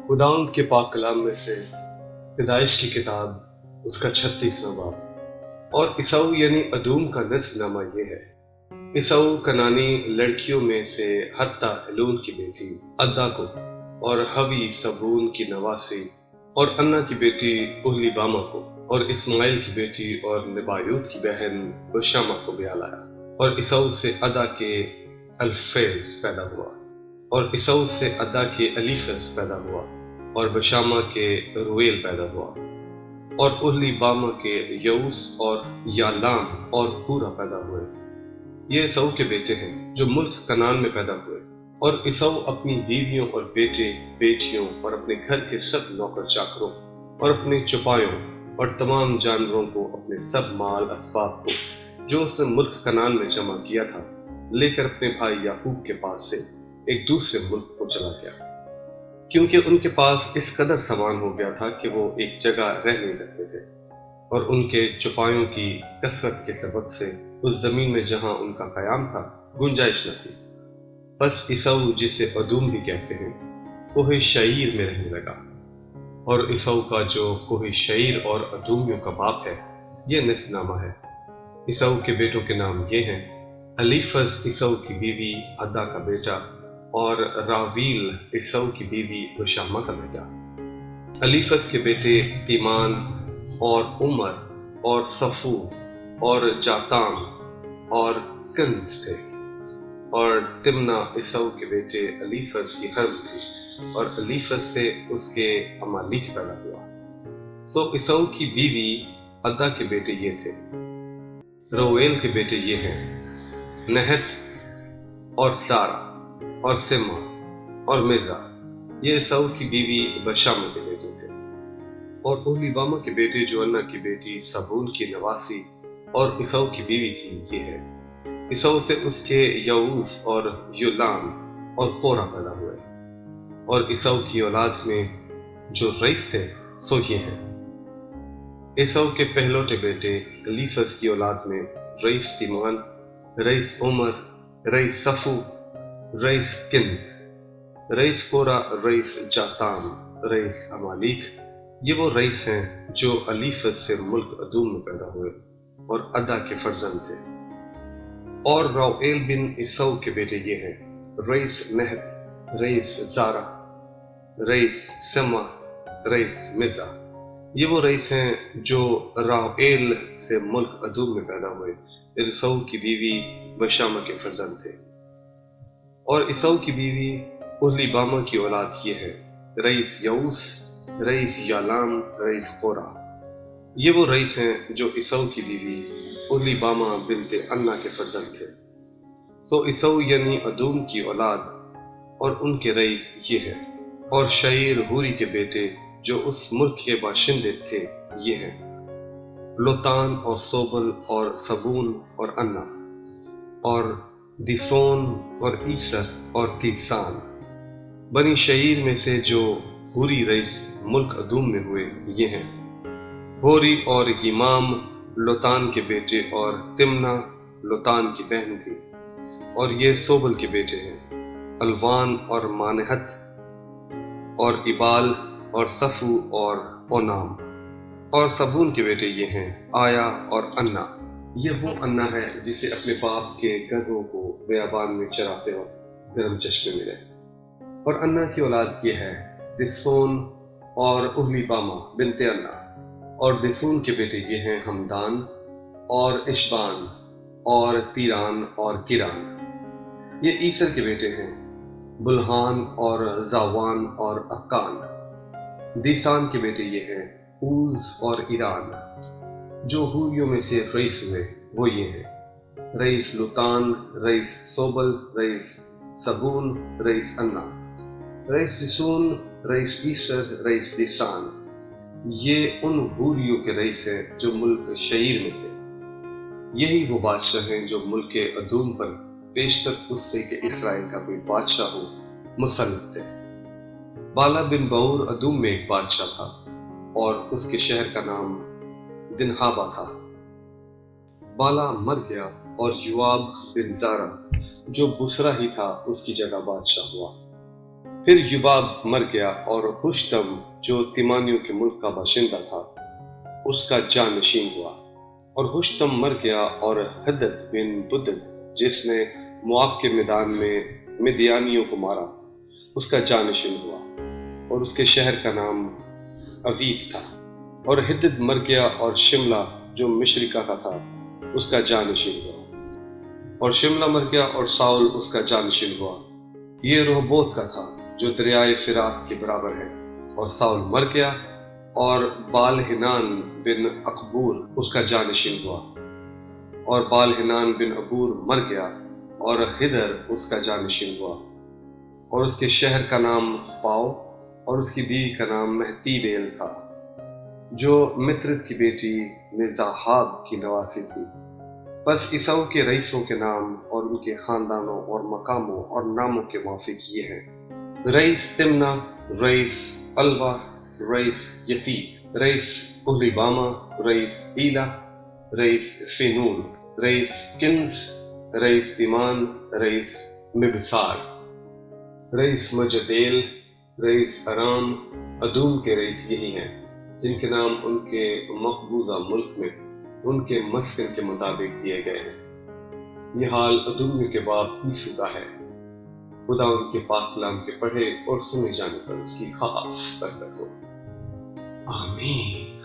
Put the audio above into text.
خداوند کے پاک کلام میں سے پیدائش کی کتاب اس کا 36واں باب۔ اور عیسو یعنی ادوم کا نصف نامہ یہ ہے۔ عیسو کنانی لڑکیوں میں سے حتیٰ ایلون کی بیٹی عدا کو اور حوی سبون کی نواسی اور انا کی بیٹی اہلی باما کو اور اسماعیل کی بیٹی اور نبایوت کی بہن بشامہ کو بیال آیا۔ اور عیسو سے عدا کے الفیز پیدا ہوا اور عیسو سے عدا کے الیفز پیدا ہوا اور بشامہ کے رویل پیدا ہوا اور اہلی باما کے یوس اور یالام اور پورا پیدا ہوئے۔ یہ عیسو کے بیٹے ہیں جو ملک کنعان میں پیدا ہوئے۔ اور عیسو اپنی بیویوں اور بیٹے بیٹیوں اور اپنے گھر کے سب نوکر چاکروں اور اپنے چپایوں اور تمام جانوروں کو اپنے سب مال اسباب کو جو اس نے ملک کنعان میں جمع کیا تھا لے کر اپنے بھائی یعقوب کے پاس سے ایک دوسرے ملک کو چلا گیا، کیونکہ ان کے پاس اس قدر سامان ہو گیا تھا کہ وہ ایک جگہ رہ نہیں سکتے تھے، اور ان کے چپایوں کی کثرت کے سبب سے اس زمین میں جہاں ان کا قیام تھا گنجائش نہ تھی۔ بس عیسو جسے ادوم بھی کہتے ہیں کوہ شعیر میں رہنے لگا۔ اور عیسو کا جو کوہ شعیر اور ادومیوں کا باپ ہے یہ نصف نامہ ہے۔ عیسو کے بیٹوں کے نام یہ ہیں: الیفز عیسو کی بیوی عدا کا بیٹا اور راویل عیسو کی بیوی بشامہ کا بیٹا۔ الیفز کے بیٹے تیمان اور عمر اور صفو اور جاتام اور کنز تھے۔ اور تمنا عیسو کے بیٹے الیفز کی حرم تھی، اور الیفز سے اس کے امالیک پیدا ہوا۔ سو عیسو کی بیوی عدا کے بیٹے یہ تھے۔ رویل کے بیٹے یہ ہیں: نہت اور سارا اور سما اور مزا۔ یہ عیسو کی بیوی بشامہ کے بیٹے تھے۔ اور اہلی باما کے بیٹے جو انا کی بیٹی سبون کی نواسی اور عیسو کی بیوی تھی یہ ہے۔ عیسو سے اس کے یعوس اور یولام اور قورہ پیدا ہوئے۔ اور عیسو کی اولاد میں جو رئیس تھے سو یہ ہیں: عیسو کے پہلوٹے بیٹے الیفز کی اولاد میں رئیس تیمان، رئیس عمر، رئیس صفو، رئیس کنز، رئیس قورہ، رئیس جاتام، رئیس امالیک۔ یہ وہ رئیس ہیں جو الیفز سے ملک ادوم میں پیدا ہوئے اور عدا کے فرزند تھے۔ اور رویل بن عیسو کے بیٹے یہ ہیں: رئیس نہت، رئیس زارہ، رئیس سما، رئیس مزا۔ یہ وہ رئیس ہیں جو راویل سے ملک ادوم میں پیدا ہوئے، عیسو کی بیوی بشامہ کے فرزند تھے۔ اور عیسو کی بیوی اہلی باما کی اولاد یہ ہے: رئیس یعوس، رئیس یالام، رئیس قورہ۔ یہ وہ رئیس ہیں جو عیسو کی بیوی اہلی باما بنت انا کے فرزند تھے۔ سو عیسو یعنی ادوم کی اولاد اور ان کے رئیس یہ ہے۔ اور شعیر ہوری کے بیٹے جو اس ملک کے باشندے تھے یہ ہیں: لوتان اور صوبل اور سبون اور انا اور دیسون اور ایسر اور تیسان۔ بنی شعیر میں سے جو ہوری رئیس ملک ادوم میں ہوئے یہ ہیں: ہوری اور ہیمام لوتان کے بیٹے، اور تمنا لوتان کی بہن تھی۔ اور یہ صوبل کے بیٹے ہیں: الوان اور مانحت اور ابال اور صفو اور اونام۔ اور سبون کے بیٹے یہ ہیں: آیا اور انا۔ یہ وہ انا ہے جسے اپنے باپ کے گدھوں کو بیابان میں چراتے وقت گرم چشمے ملے۔ اور انا کی اولاد یہ ہے: دسون اور اہلی باما بنت انا۔ اور دسون کے بیٹے یہ ہیں: ہمدان اور اشبان اور تیران اور کران۔ یہ ایسر کے بیٹے ہیں: بلحان اور زاوان اور اکان۔ دیسان کے بیٹے یہ ہیں: اوز اور ایران۔ جو ہوریوں میں سے رئیس ہوئے وہ یہ ہیں: رئیس لوتان، رئیس صوبل، رئیس سبون، رئیس انا، رئیس دسون، رئیس ایسر، رئیس دیسان۔ یہ ان ہوریوں کے رئیس ہیں جو ملک شعیر میں تھے۔ یہی وہ بادشاہ ہیں جو ملک ادوم پر بیشتر اس سے کہ اسرائیل کا کوئی بادشاہ ہو مسلط تھے۔ بالا بن بور ادوم میں ایک بادشاہ تھا، اور اس کے شہر کا نام دنہابا تھا۔ بالا مر گیا اور یوآب بن زارہ جو بسرا ہی تھا اس کی جگہ بادشاہ ہوا۔ پھر یوباب مر گیا اور حشتم جو تیمانیوں کے ملک کا باشندہ تھا اس کا جانشین ہوا، اور حشتم مر گیا اور حدد بن بدد جس نے مواب کے میدان میں مدیانیوں کو مارا اس کا جانشین ہوا، اور اس کے شہر کا نام اویت تھا۔ اور حدد مر گیا اور شملہ جو مشرقہ کا تھا اس کا جانشین ہوا، اور شملہ مر گیا اور ساؤل اس کا جانشین ہوا۔ یہ رہبوت کا تھا جو دریائے فرات کے برابر ہے، اور ساؤل مر گیا اور بالحنان بن اقبور اس کا جانشین ہوا، اور بالحنان بن عبور مر گیا اور حدر اس کا جانشین ہوا، اور اس کے شہر کا نام پاؤ، اور اس کی بیوی کا نام مہتیبیل تھا جو مترد کی بیٹی مزاحاب کی نواسی تھی۔ بس عیساؤ کے رئیسوں کے نام اور ان کے خاندانوں اور مقاموں اور ناموں کے موافق یہ ہیں: رئیس تمنا، رئیس الوا، رئیس یتی، رئیس اہلیبامہ، رئیس ایلا، رئیس فینون، رئیس کنز، رئیس ایمان، رئیس مبسار، رئیس مجدیل، رئیس ارام۔ ادوم کے رئیس یہی ہیں جن کے نام ان کے مقبوضہ ملک میں ان کے مسکن کے مطابق دیے گئے ہیں۔ یہ حال ادومیوں کے باپ عیسو کا ہے۔ خدا ان کے پاک کلام کے پڑھے اور سنے جانے پر اس کی خاص برکت ہو۔ آمین۔